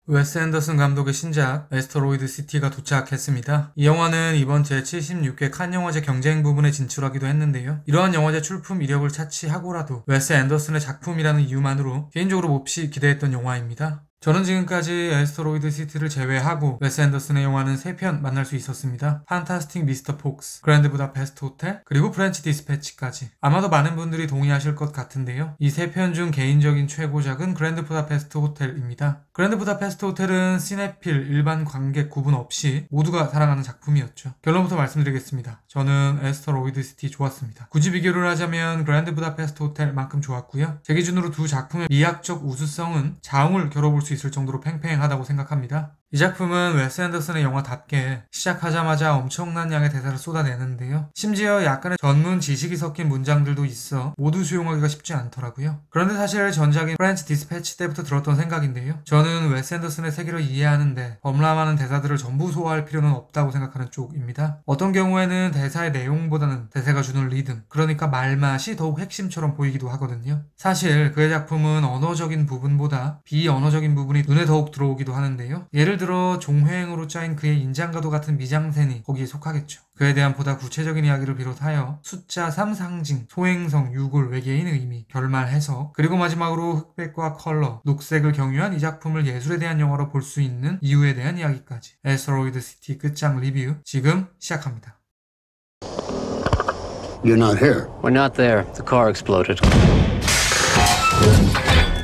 웨스 앤더슨 감독의 신작 애스터로이드 시티가 도착했습니다. 이 영화는 이번 제76회 칸 영화제 경쟁 부분에 진출하기도 했는데요. 이러한 영화제 출품 이력을 차치하고라도 웨스 앤더슨의 작품이라는 이유만으로 개인적으로 몹시 기대했던 영화입니다. 저는 지금까지 애스터로이드 시티를 제외하고 웨스 앤더슨의 영화는 3편 만날 수 있었습니다. 판타스틱 미스터 폭스, 그랜드 부다페스트 호텔, 그리고 프렌치 디스패치까지. 아마도 많은 분들이 동의하실 것 같은데요. 이 3편 중 개인적인 최고작은 그랜드 부다페스트 호텔입니다. 그랜드 부다페스트 호텔은 시네필, 일반 관객 구분 없이 모두가 사랑하는 작품이었죠. 결론부터 말씀드리겠습니다. 저는 애스터로이드 시티 좋았습니다. 굳이 비교를 하자면 그랜드 부다페스트 호텔만큼 좋았고요. 제 기준으로 두 작품의 미학적 우수성은 자웅을 겨뤄볼 수 있을 정도로 팽팽하다고 생각합니다. 이 작품은 웨스 앤더슨의 영화답게 시작하자마자 엄청난 양의 대사를 쏟아내는데요. 심지어 약간의 전문 지식이 섞인 문장들도 있어 모두 수용하기가 쉽지 않더라고요. 그런데 사실 전작인 프렌치 디스패치 때부터 들었던 생각인데요. 저는 웨스 앤더슨의 세계를 이해하는데 범람하는 대사들을 전부 소화할 필요는 없다고 생각하는 쪽입니다. 어떤 경우에는 대사의 내용보다는 대사가 주는 리듬, 그러니까 말맛이 더욱 핵심처럼 보이기도 하거든요. 사실 그의 작품은 언어적인 부분보다 비언어적인 부분이 눈에 더욱 들어오기도 하는데요. 예를 들어 종횡으로 짜인 그의 인장과도 같은 미장센이 거기에 속하겠죠. 그에 대한 보다 구체적인 이야기를 비롯하여 숫자 3 상징, 소행성, 유골, 외계인 의미, 결말 해석, 그리고 마지막으로 흑백과 컬러, 녹색을 경유한 이 작품을 예술에 대한 영화로 볼 수 있는 이유에 대한 이야기까지. 애스터로이드 시티 끝장 리뷰 지금 시작합니다. You're not here. We're not there. The car exploded.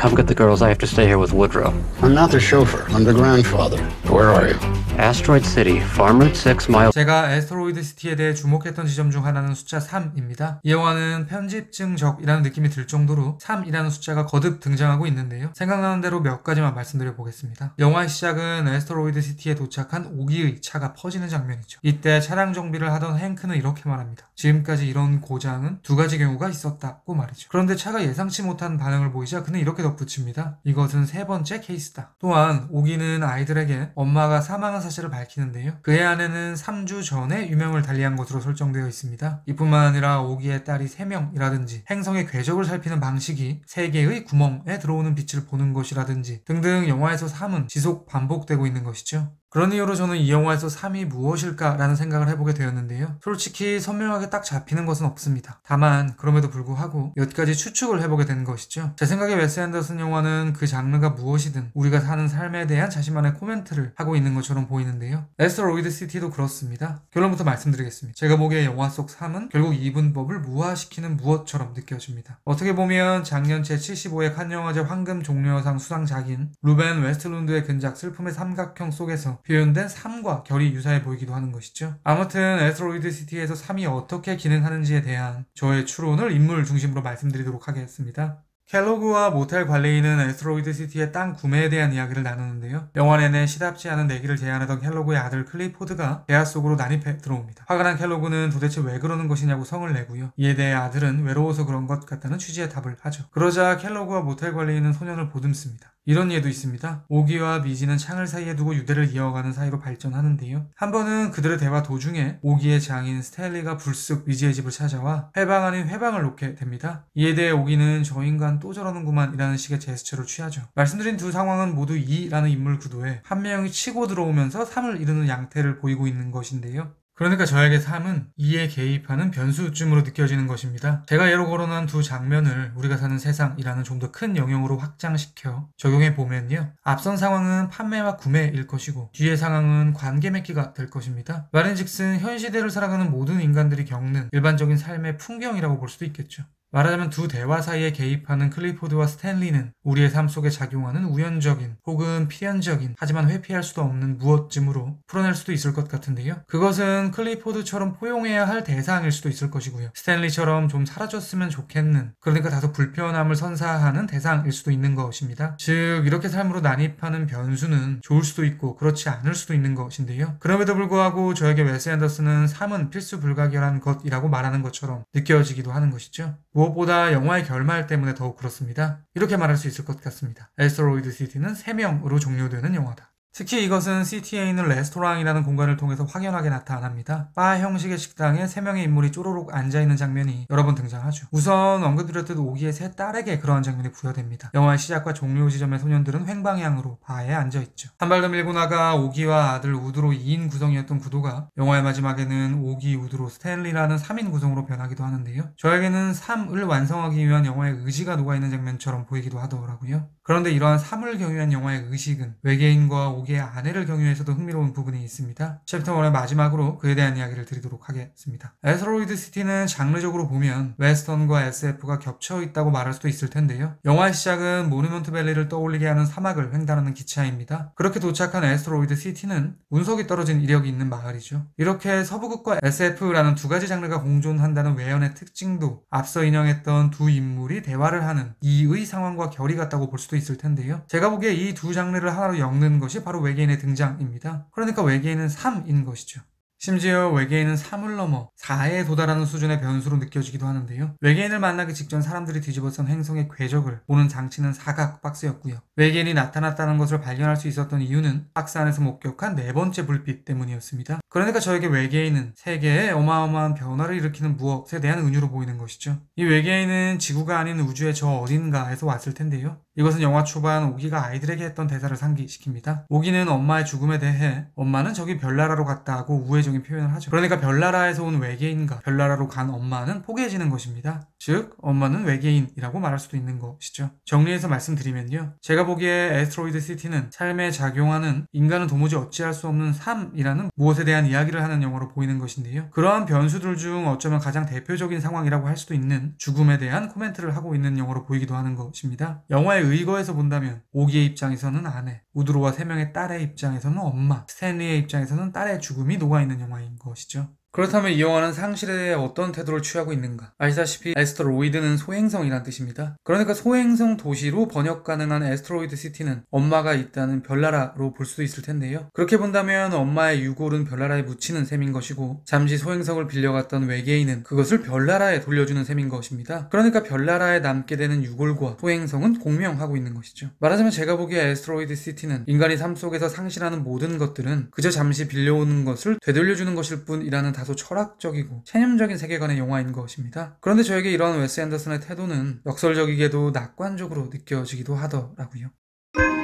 Come get the girls. I have to stay here with Woodrow. I'm not the chauffeur. I'm the grandfather. Where are you? Asteroid City, Farm Route 6 mile. 제가 애스터로이드 시티에 대해 주목했던 지점 중 하나는 숫자 3입니다. 이 영화는 편집증적이라는 느낌이 들 정도로 3이라는 숫자가 거듭 등장하고 있는데요. 생각나는 대로 몇 가지만 말씀드려 보겠습니다. 영화의 시작은 애스터로이드 시티에 도착한 오기의 차가 퍼지는 장면이죠. 이때 차량 정비를 하던 행크는 이렇게 말합니다. 지금까지 이런 고장은 2가지 경우가 있었다고 말이죠. 그런데 차가 예상치 못한 반응을 보이자 그는 이렇게 덧붙입니다. 이것은 3번째 케이스다. 또한 오기는 아이들에게 엄마가 사망한 사실을 밝히는데요. 그의 아내는 3주 전에 유명을 달리한 것으로 설정되어 있습니다. 이뿐만 아니라 오기의 딸이 3명이라든지 행성의 궤적을 살피는 방식이 3개의 구멍에 들어오는 빛을 보는 것이라든지 등등 영화에서 3은 지속 반복되고 있는 것이죠. 그런 이유로 저는 이 영화에서 3이 무엇일까라는 생각을 해보게 되었는데요. 솔직히 선명하게 딱 잡히는 것은 없습니다. 다만 그럼에도 불구하고 몇 가지 추측을 해보게 된 것이죠. 제 생각에 웨스 앤더슨 영화는 그 장르가 무엇이든 우리가 사는 삶에 대한 자신만의 코멘트를 하고 있는 것처럼 보이는데요. 애스터로이드 시티도 그렇습니다. 결론부터 말씀드리겠습니다. 제가 보기에 영화 속 3은 결국 이분법을 무화시키는 무엇처럼 느껴집니다. 어떻게 보면 작년 제75회 칸 영화제 황금 종려상 수상작인 루벤 웨스트룬드의 근작 슬픔의 삼각형 속에서 표현된 3과 결이 유사해 보이기도 하는 것이죠. 아무튼 애스터로이드 시티에서 3이 어떻게 기능하는지에 대한 저의 추론을 인물 중심으로 말씀드리도록 하겠습니다. 켈로그와 모텔 관리인은 애스터로이드 시티의 땅 구매에 대한 이야기를 나누는데요. 영화 내내 시답지 않은 내기를 제안하던 켈로그의 아들 클리포드가 대화 속으로 난입해 들어옵니다. 화가 난 켈로그는 도대체 왜 그러는 것이냐고 성을 내고요. 이에 대해 아들은 외로워서 그런 것 같다는 취지의 답을 하죠. 그러자 켈로그와 모텔 관리인은 소년을 보듬습니다. 이런 예도 있습니다. 오기와 미지는 창을 사이에 두고 유대를 이어가는 사이로 발전하는데요. 한 번은 그들의 대화 도중에 오기의 장인 스탠리가 불쑥 미지의 집을 찾아와 회방 아닌 회방을 놓게 됩니다. 이에 대해 오기는 저 인간 또 저러는구만 이라는 식의 제스처를 취하죠. 말씀드린 두 상황은 모두 2라는 인물 구도에 한 명이 치고 들어오면서 3을 이루는 양태를 보이고 있는 것인데요. 그러니까 저에게 3은 2에 개입하는 변수쯤으로 느껴지는 것입니다. 제가 예로 거론한 두 장면을 우리가 사는 세상이라는 좀 더 큰 영역으로 확장시켜 적용해 보면요. 앞선 상황은 판매와 구매일 것이고 뒤의 상황은 관계 맺기가 될 것입니다. 말인즉슨 현 시대를 살아가는 모든 인간들이 겪는 일반적인 삶의 풍경이라고 볼 수도 있겠죠. 말하자면 두 대화 사이에 개입하는 클리포드와 스탠리는 우리의 삶 속에 작용하는 우연적인 혹은 필연적인 하지만 회피할 수도 없는 무엇쯤으로 풀어낼 수도 있을 것 같은데요. 그것은 클리포드처럼 포용해야 할 대상일 수도 있을 것이고요. 스탠리처럼 좀 사라졌으면 좋겠는, 그러니까 다소 불편함을 선사하는 대상일 수도 있는 것입니다. 즉 이렇게 삶으로 난입하는 변수는 좋을 수도 있고 그렇지 않을 수도 있는 것인데요. 그럼에도 불구하고 저에게 웨스 앤더슨은 3은 필수 불가결한 것이라고 말하는 것처럼 느껴지기도 하는 것이죠. 무엇보다 영화의 결말 때문에 더욱 그렇습니다. 이렇게 말할 수 있을 것 같습니다. 애스터로이드 시티는 3명으로 종료되는 영화다. 특히 이것은 시티에 있는 레스토랑이라는 공간을 통해서 확연하게 나타납니다. 바 형식의 식당에 3명의 인물이 쪼로록 앉아있는 장면이 여러 번 등장하죠. 우선 언급드렸듯 오기의 세 딸에게 그러한 장면이 부여됩니다. 영화의 시작과 종료 지점의 소년들은 횡방향으로 바에 앉아있죠. 한 발 더 밀고 나가 오기와 아들 우드로 2인 구성이었던 구도가 영화의 마지막에는 오기, 우드로, 스탠리라는 3인 구성으로 변하기도 하는데요. 저에게는 3을 완성하기 위한 영화의 의지가 녹아있는 장면처럼 보이기도 하더라고요. 그런데 이러한 3을 경유한 영화의 의식은 외계인과 오기의 아내를 경유해서도 흥미로운 부분이 있습니다. 챕터 1의 마지막으로 그에 대한 이야기를 드리도록 하겠습니다. 애스테로이드 시티는 장르적으로 보면 웨스턴과 SF가 겹쳐있다고 말할 수도 있을 텐데요. 영화의 시작은 모누먼트 밸리를 떠올리게 하는 사막을 횡단하는 기차입니다. 그렇게 도착한 애스테로이드 시티는 운석이 떨어진 이력이 있는 마을이죠. 이렇게 서부극과 SF라는 두 가지 장르가 공존한다는 외연의 특징도 앞서 인용했던 두 인물이 대화를 하는 이의 상황과 결이 같다고 볼 수도 있을 텐데요. 제가 보기에 이 두 장르를 하나로 엮는 것이 바로 외계인의 등장입니다. 그러니까 외계인은 3인 것이죠. 심지어 외계인은 3을 넘어 4에 도달하는 수준의 변수로 느껴지기도 하는데요. 외계인을 만나기 직전 사람들이 뒤집어쓴 행성의 궤적을 보는 장치는 사각 박스였고요. 외계인이 나타났다는 것을 발견할 수 있었던 이유는 박스 안에서 목격한 4번째 불빛 때문이었습니다. 그러니까 저에게 외계인은 세계에 어마어마한 변화를 일으키는 무엇에 대한 은유로 보이는 것이죠. 이 외계인은 지구가 아닌 우주의 저 어딘가에서 왔을 텐데요. 이것은 영화 초반 오기가 아이들에게 했던 대사를 상기시킵니다. 오기는 엄마의 죽음에 대해 엄마는 저기 별나라로 갔다 하고 우회적인 표현을 하죠. 그러니까 별나라에서 온 외계인과 별나라로 간 엄마는 포개해지는 것입니다. 즉 엄마는 외계인이라고 말할 수도 있는 것이죠. 정리해서 말씀드리면요. 제가 보기에 애스테로이드 시티는 삶에 작용하는 인간은 도무지 어찌할 수 없는 삶이라는 무엇에 대한 이야기를 하는 영화로 보이는 것인데요. 그러한 변수들 중 어쩌면 가장 대표적인 상황이라고 할 수도 있는 죽음에 대한 코멘트를 하고 있는 영화로 보이기도 하는 것입니다. 영화의 의거에서 본다면 오기의 입장에서는 아내, 우드로와 3명의 딸의 입장에서는 엄마, 스탠리의 입장에서는 딸의 죽음이 녹아있는 영화인 것이죠. 그렇다면 이 영화는 상실에 대해 어떤 태도를 취하고 있는가? 아시다시피 애스테로이드는 소행성이란 뜻입니다. 그러니까 소행성 도시로 번역 가능한 애스테로이드 시티는 엄마가 있다는 별나라로 볼 수도 있을 텐데요. 그렇게 본다면 엄마의 유골은 별나라에 묻히는 셈인 것이고 잠시 소행성을 빌려갔던 외계인은 그것을 별나라에 돌려주는 셈인 것입니다. 그러니까 별나라에 남게 되는 유골과 소행성은 공명하고 있는 것이죠. 말하자면 제가 보기에 애스테로이드 시티는 인간이 삶 속에서 상실하는 모든 것들은 그저 잠시 빌려오는 것을 되돌려주는 것일 뿐이라는 다소 철학적이고 체념적인 세계관의 영화인 것입니다. 그런데 저에게 이런 웨스 앤더슨의 태도는 역설적이게도 낙관적으로 느껴지기도 하더라고요.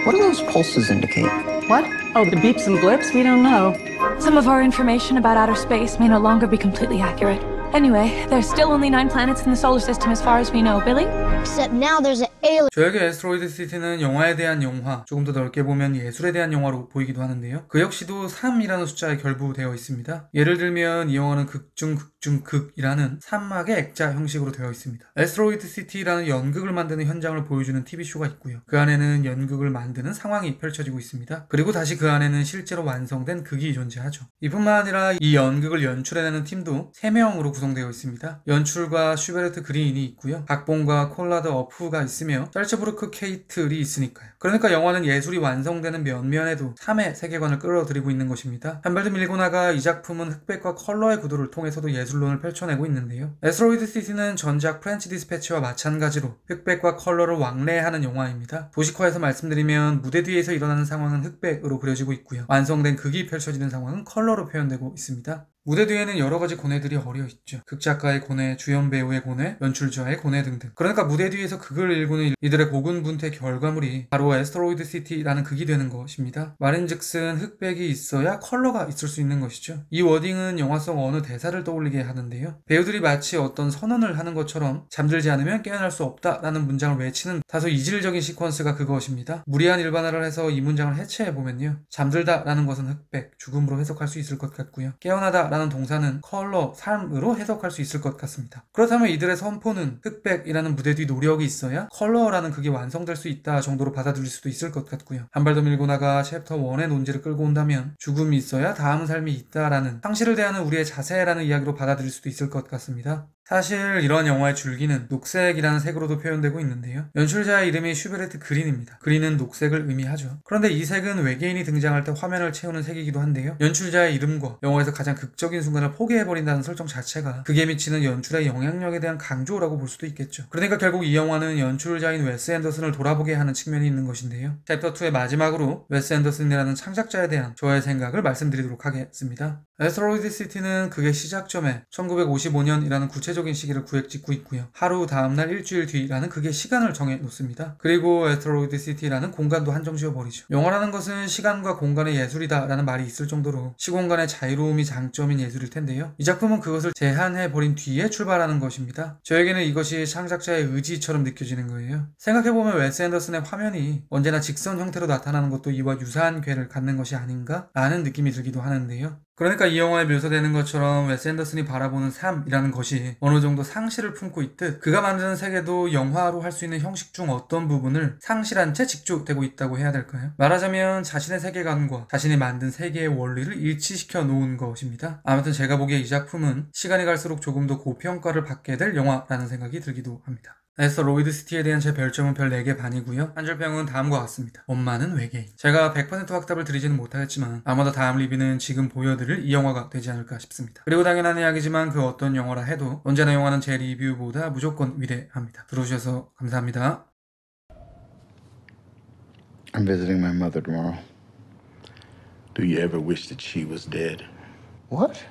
What do those pulses indicate? What? Oh, the beeps and blips? We don't know. Some of our information about outer space may no longer be completely accurate. Anyway, there's still only 9 planets in the solar system as far as we know, Billy? Except now there's an alien. 저에게 애스테로이드 시티는 영화에 대한 영화, 조금 더 넓게 보면 예술에 대한 영화로 보이기도 하는데요. 그 역시도 3이라는 숫자에 결부되어 있습니다. 예를 들면 이 영화는 극이라는 3막의 액자 형식으로 되어 있습니다. 애스테로이드 시티라는 연극을 만드는 현장을 보여주는 TV쇼가 있고요. 그 안에는 연극을 만드는 상황이 펼쳐지고 있습니다. 그리고 다시 그 안에는 실제로 완성된 극이 존재하죠. 이뿐만 아니라 이 연극을 연출해내는 팀도 3명으로 구성되어 있습니다. 연출과 슈베르트 그린이 있고요. 각본과 콜라드 어프가 있으며 짤츠부르크 케이틀이 있으니까요. 그러니까 영화는 예술이 완성되는 면면에도 3의 세계관을 끌어들이고 있는 것입니다. 한 발 더 밀고 나가 이 작품은 흑백과 컬러의 구도를 통해서도 예술론을 펼쳐내고 있는데요. 애스테로이드 시티는 전작 프렌치 디스패치와 마찬가지로 흑백과 컬러를 왕래하는 영화입니다. 도식화해서 말씀드리면 무대 뒤에서 일어나는 상황은 흑백으로 그려지고 있고요. 완성된 극이 펼쳐지는 상황은 컬러로 표현되고 있습니다. 무대 뒤에는 여러 가지 고뇌들이 어려 있죠. 극작가의 고뇌, 주연 배우의 고뇌, 연출자의 고뇌 등등. 그러니까 무대 뒤에서 극을 일구는 이들의 고군분투의 결과물이 바로 애스테로이드 시티라는 극이 되는 것입니다. 말인즉슨 흑백이 있어야 컬러가 있을 수 있는 것이죠. 이 워딩은 영화 속 어느 대사를 떠올리게 하는데요. 배우들이 마치 어떤 선언을 하는 것처럼 잠들지 않으면 깨어날 수 없다라는 문장을 외치는 다소 이질적인 시퀀스가 그것입니다. 무리한 일반화를 해서 이 문장을 해체해보면요. 잠들다라는 것은 흑백, 죽음으로 해석할 수 있을 것 같고요. 깨어나다 라는 동사는 컬러, 삶으로 해석할 수 있을 것 같습니다. 그렇다면 이들의 선포는 흑백이라는 무대 뒤 노력이 있어야 컬러라는 그게 완성될 수 있다 정도로 받아들일 수도 있을 것 같고요. 한 발 더 밀고 나가 챕터 1의 논지를 끌고 온다면 죽음이 있어야 다음 삶이 있다라는 상실을 대하는 우리의 자세라는 이야기로 받아들일 수도 있을 것 같습니다. 사실 이런 영화의 줄기는 녹색이라는 색으로도 표현되고 있는데요. 연출자의 이름이 슈베르트 그린입니다. 그린은 녹색을 의미하죠. 그런데 이 색은 외계인이 등장할 때 화면을 채우는 색이기도 한데요. 연출자의 이름과 영화에서 가장 극적인 순간을 포기해버린다는 설정 자체가 그게 미치는 연출의 영향력에 대한 강조라고 볼 수도 있겠죠. 그러니까 결국 이 영화는 연출자인 웨스 앤더슨을 돌아보게 하는 측면이 있는 것인데요. 챕터 2의 마지막으로 웨스 앤더슨이라는 창작자에 대한 저의 생각을 말씀드리도록 하겠습니다. 애스테로이드 시티는 그게 시작점에 1955년이라는 구체적인 시기를 구획짓고 있고요. 하루 다음날 일주일 뒤라는 그게 시간을 정해 놓습니다. 그리고 애스테로이드 시티라는 공간도 한정 지어버리죠. 영화라는 것은 시간과 공간의 예술이다 라는 말이 있을 정도로 시공간의 자유로움이 장점인 예술일 텐데요. 이 작품은 그것을 제한해버린 뒤에 출발하는 것입니다. 저에게는 이것이 창작자의 의지처럼 느껴지는 거예요. 생각해보면 웨스 앤더슨의 화면이 언제나 직선 형태로 나타나는 것도 이와 유사한 궤를 갖는 것이 아닌가 라는 느낌이 들기도 하는데요. 그러니까 이 영화에 묘사되는 것처럼 웨스 앤더슨이 바라보는 삶이라는 것이 어느 정도 상실을 품고 있듯 그가 만드는 세계도 영화로 할 수 있는 형식 중 어떤 부분을 상실한 채 직조되고 있다고 해야 될까요? 말하자면 자신의 세계관과 자신이 만든 세계의 원리를 일치시켜 놓은 것입니다. 아무튼 제가 보기에 이 작품은 시간이 갈수록 조금 더 고평가를 받게 될 영화라는 생각이 들기도 합니다. 애스테로이드 시티에 대한 제 별점은 별 4개 반이고요. 한 줄 평은 다음과 같습니다. 엄마는 외계인. 제가 100% 확답을 드리지는 못하겠지만 아마도 다음 리뷰는 지금 보여드릴 이 영화가 되지 않을까 싶습니다. 그리고 당연한 이야기지만 그 어떤 영화라 해도 언제나 영화는 제 리뷰보다 무조건 위대합니다. 들어주셔서 감사합니다. I'm visiting my mother tomorrow. Do you ever wish that she was dead? What?